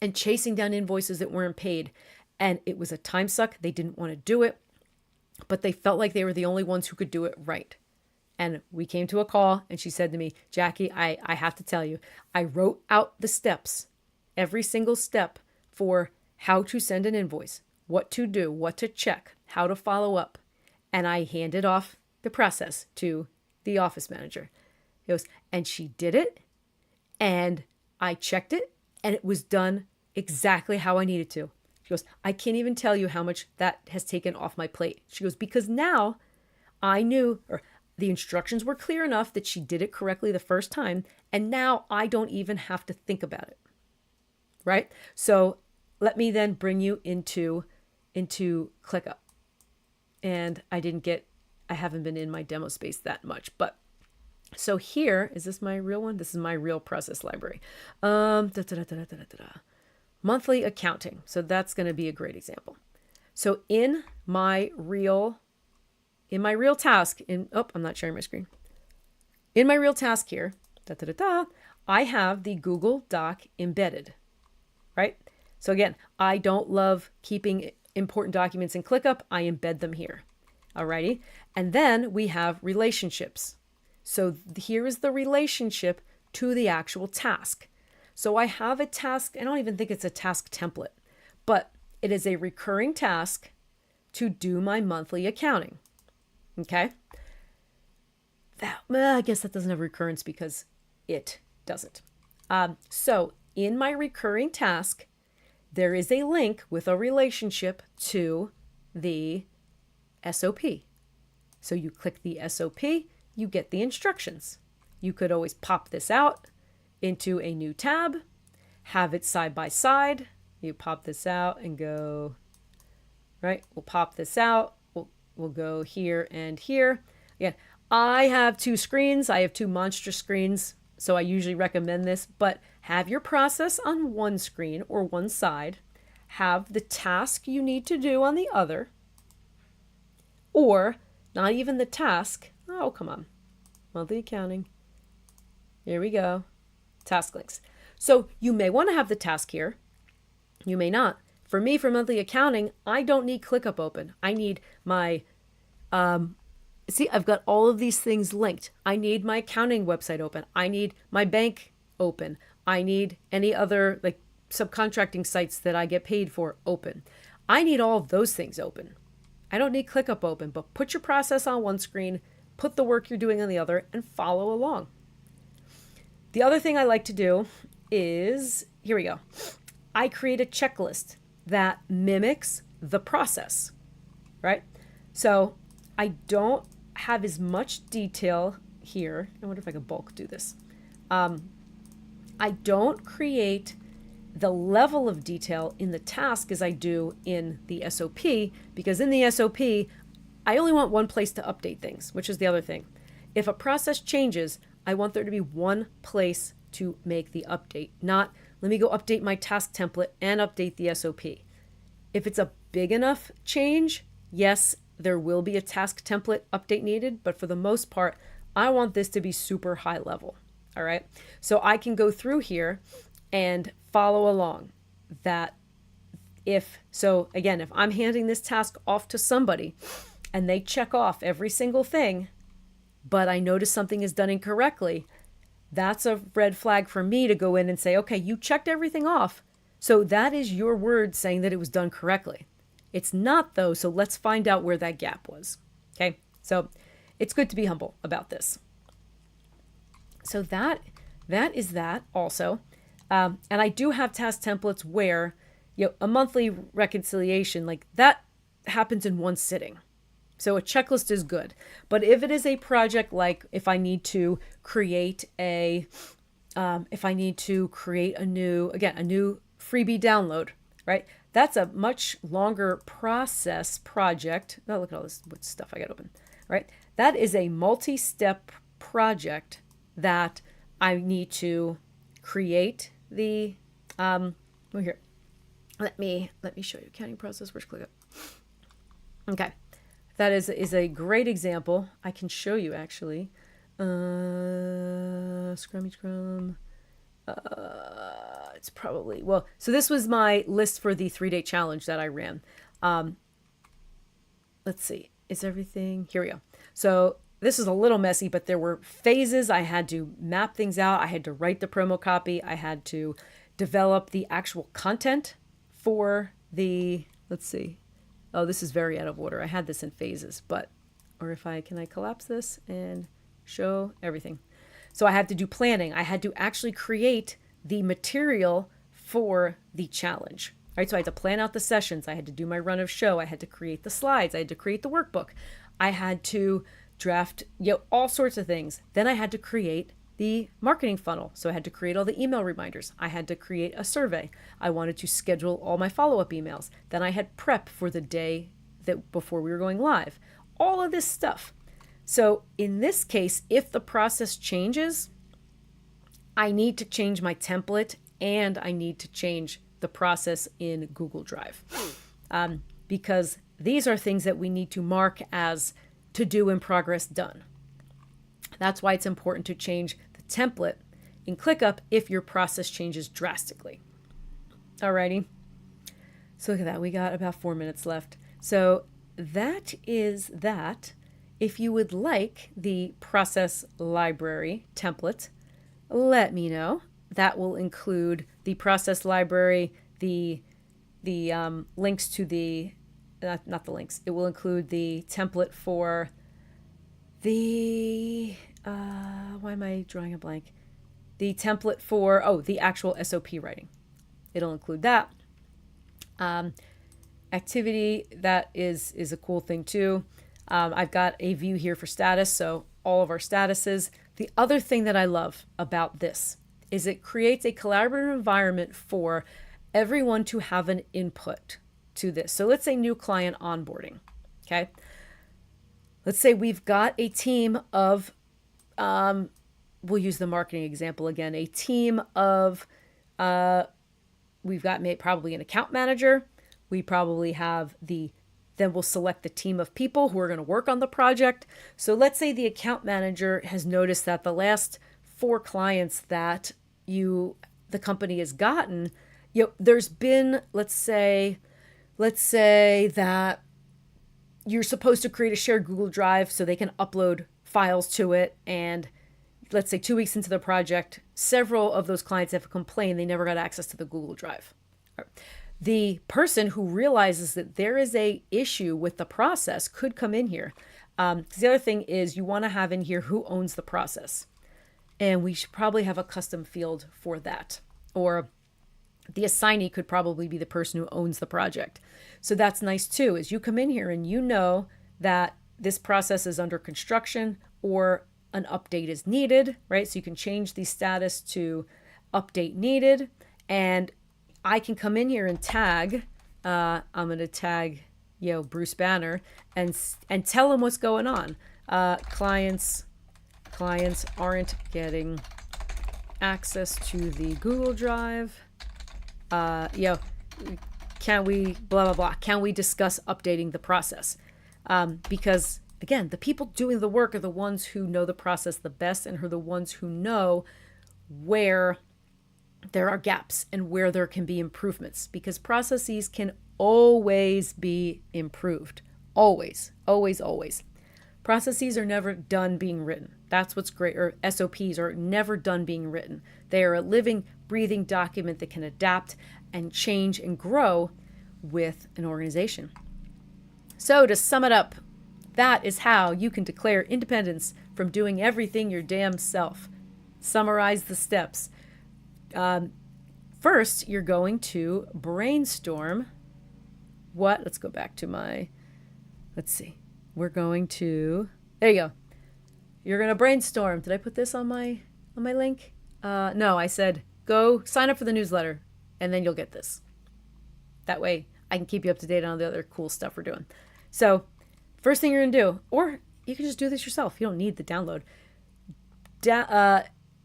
and chasing down invoices that weren't paid. And it was a time suck. They didn't want to do it, but they felt like they were the only ones who could do it right. And we came to a call and she said to me, Jackie, I have to tell you, I wrote out the steps, every single step for how to send an invoice, what to do, what to check, how to follow up. And I handed off the process to the office manager. He goes, and she did it, and I checked it, and it was done exactly how I needed to. She goes, I can't even tell you how much that has taken off my plate. She goes, because now I knew, or the instructions were clear enough that she did it correctly the first time, and now I don't even have to think about it. Right? So let me then bring you into ClickUp. And I haven't been in my demo space that much, but so here, is this my real one? This is my real process library. Monthly accounting. So that's going to be a great example. So in my real task, I'm not sharing my screen. In my real task here, I have the Google Doc embedded, right? So again, I don't love keeping important documents in ClickUp. I embed them here. Alrighty. And then we have relationships. So here is the relationship to the actual task. So I have a task, I don't even think it's a task template, but it is a recurring task to do my monthly accounting. Okay. I guess that doesn't have recurrence because it doesn't. So in my recurring task, there is a link with a relationship to the SOP. So you click the SOP, you get the instructions. You could always pop this out into a new tab, have it side by side. You pop this out and go, right? We'll pop this out. We'll go here and here. Again, I have two screens. I have two monster screens, so I usually recommend this, but have your process on one screen or one side, have the task you need to do on the other, or not even the task. Oh, come on. Monthly accounting. Here we go. Task links. So you may want to have the task here. You may not. For me, for monthly accounting, I don't need ClickUp open. I need my, see, I've got all of these things linked. I need my accounting website open. I need my bank open. I need any other like subcontracting sites that I get paid for open. I need all of those things open. I don't need ClickUp open, but put your process on one screen, put the work you're doing on the other, and follow along. The other thing I like to do is, here we go. I create a checklist that mimics the process, right? So I don't have as much detail here. I wonder if I could bulk do this. I don't create the level of detail in the task as I do in the SOP, because in the SOP, I only want one place to update things, which is the other thing. If a process changes, I want there to be one place to make the update, not let me go update my task template and update the SOP. If it's a big enough change, yes, there will be a task template update needed, but for the most part, I want this to be super high level. All right. So I can go through here and follow along that again, if I'm handing this task off to somebody and they check off every single thing, but I notice something is done incorrectly, that's a red flag for me to go in and say, okay, you checked everything off. So that is your word saying that it was done correctly. It's not though, so let's find out where that gap was. Okay, so it's good to be humble about this. So that is that also. And I do have task templates where, a monthly reconciliation, like that happens in one sitting. So a checklist is good. But if it is a project, like if I need to create a new freebie download, right? That's a much longer project. Oh, look at all this what stuff I got open, right? That is a multi-step project that I need to create the, here, let me show you accounting process. Where's ClickUp? Okay. That is a great example. I can show you actually. Scrum. It's probably, so this was my list for the 3-day challenge that I ran. Let's see. Is everything? Here we go. So this is a little messy, but there were phases. I had to map things out. I had to write the promo copy. I had to develop the actual content for the, let's see. Oh, this is very out of order. I had this in phases, can I collapse this and show everything? So I had to do planning. I had to actually create the material for the challenge, right? So I had to plan out the sessions. I had to do my run of show. I had to create the slides. I had to create the workbook. I had to draft, all sorts of things. Then I had to create the marketing funnel. So I had to create all the email reminders. I had to create a survey. I wanted to schedule all my follow-up emails. Then I had prep for the day before we were going live. All of this stuff. So in this case, if the process changes, I need to change my template and I need to change the process in Google Drive. Because these are things that we need to mark as to do in progress done. That's why it's important to change the template in ClickUp if your process changes drastically. Alrighty. So look at that. We got about 4 minutes left. So that is that. If you would like the process library template, let me know. That will include the process library, the links to the, not the links. It will include the template for the, why am I drawing a blank? The template for, the actual SOP writing. It'll include that. Activity, that is a cool thing too. I've got a view here for status, so all of our statuses. The other thing that I love about this is it creates a collaborative environment for everyone to have an input to this. So let's say new client onboarding, okay? let's say we've got a team of, we'll use the marketing example again, a team of, we've got probably an account manager. We probably have then we'll select the team of people who are going to work on the project. So let's say the account manager has noticed that the last 4 clients that the company has gotten, there's been, let's say that you're supposed to create a shared Google Drive so they can upload files to it. And let's say 2 weeks into the project, several of those clients have complained they never got access to the Google Drive. The person who realizes that there is a issue with the process could come in here. The other thing is you want to have in here who owns the process. And we should probably have a custom field for that. Or the assignee could probably be the person who owns the project. So that's nice too, is you come in here and you know that this process is under construction or an update is needed, right? So you can change the status to update needed. And I can come in here and tag, I'm going to tag, Bruce Banner and tell him what's going on. Clients aren't getting access to the Google Drive. Can we blah, blah, blah. Can we discuss updating the process? Because again, the people doing the work are the ones who know the process the best and are the ones who know where there are gaps and where there can be improvements, because processes can always be improved. Always, always, always. Processes are never done being written. That's what's great. Or SOPs are never done being written. They are a living, breathing document that can adapt and change and grow with an organization. So to sum it up, that is how you can declare independence from doing everything your damn self. Summarize the steps. First, you're going to brainstorm let's go back to let's see. We're going to, there you go. You're going to brainstorm. Did I put this on my link? No, I said, go sign up for the newsletter and then you'll get this. That way I can keep you up to date on the other cool stuff we're doing. So first thing you're going to do, or you can just do this yourself. You don't need the download.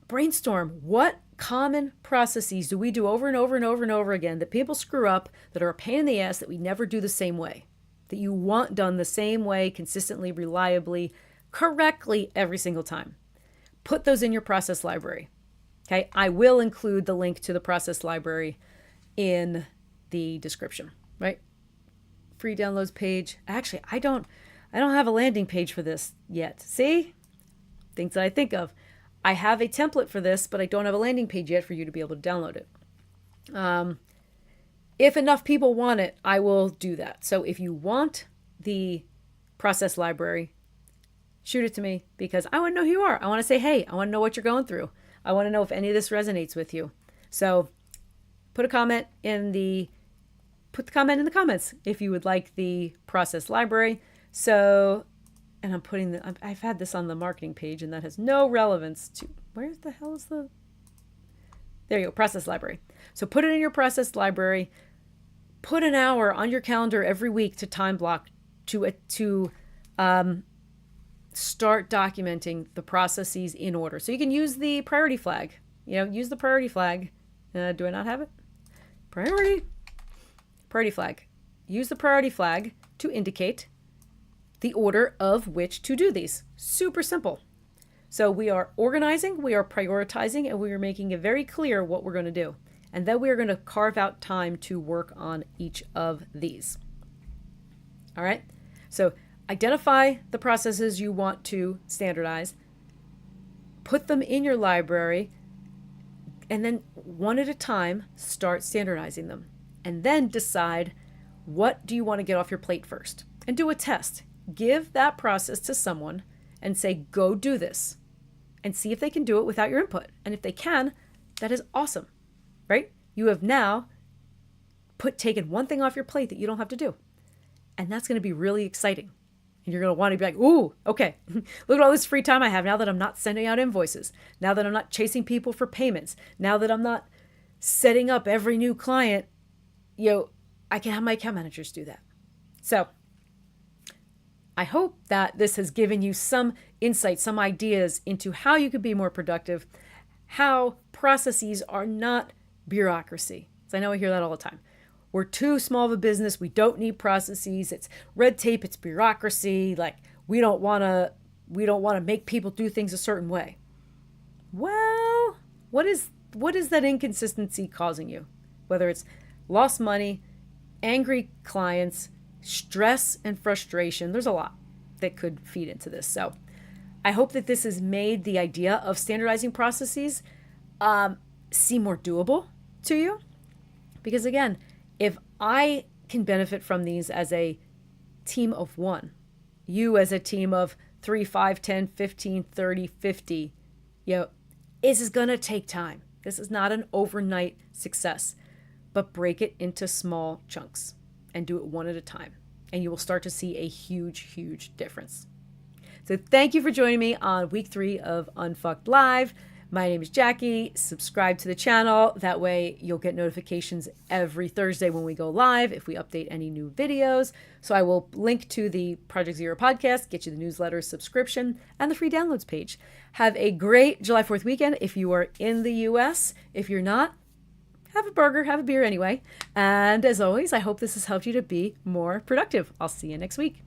Brainstorm. What common processes do we do over and over and over and over again that people screw up, that are a pain in the ass, that we never do the same way, that you want done the same way, consistently, reliably, correctly every single time? Put those in your process library. Okay, I will include the link to the process library in the description, right? Free downloads page. Actually, I don't have a landing page for this yet. See? Things that I think of. I have a template for this, but I don't have a landing page yet for you to be able to download it. If enough people want it, I will do that. So if you want the process library, shoot it to me, because I want to know who you are. I want to say, hey, I want to know what you're going through. I want to know if any of this resonates with you. So put the comment in the comments if you would like the process library. So, and I've had this on the marketing page and that has no relevance to, where the hell is there you go, process library. So put it in your process library, put an hour on your calendar every week to time block to start documenting the processes in order. So you can use the priority flag, use the priority flag. Do I not have it? Priority flag. Use the priority flag to indicate the order of which to do these. Super simple. So we are organizing, we are prioritizing, and we are making it very clear what we're going to do. And then we are going to carve out time to work on each of these. All right. So identify the processes you want to standardize, put them in your library, and then one at a time, start standardizing them. And then decide, what do you want to get off your plate first? And do a test. Give that process to someone and say, go do this, and see if they can do it without your input. And if they can, that is awesome, right? You have now taken one thing off your plate that you don't have to do. And that's going to be really exciting. And you're going to want to be like, ooh, okay, look at all this free time I have now that I'm not sending out invoices, now that I'm not chasing people for payments, now that I'm not setting up every new client, I can have my account managers do that. So I hope that this has given you some insight, some ideas into how you could be more productive, how processes are not bureaucracy. So I know I hear that all the time. We're too small of a business. We don't need processes. It's red tape. It's bureaucracy. Like we don't want to make people do things a certain way. Well, what is that inconsistency causing you? Whether it's lost money, angry clients, stress and frustration, there's a lot that could feed into this. So I hope that this has made the idea of standardizing processes seem more doable to you. Because again, if I can benefit from these as a team of one, you as a team of 3, 5, 10, 15, 30, 50, this is going to take time. This is not an overnight success, but break it into small chunks and do it one at a time. And you will start to see a huge, huge difference. So thank you for joining me on week 3 of Unfcked Live. My name is Jackie. Subscribe to the channel. That way you'll get notifications every Thursday when we go live if we update any new videos. So I will link to the Project Zero podcast, get you the newsletter subscription, and the free downloads page. Have a great July 4th weekend if you are in the US. If you're not, have a burger, have a beer anyway. And as always, I hope this has helped you to be more productive. I'll see you next week.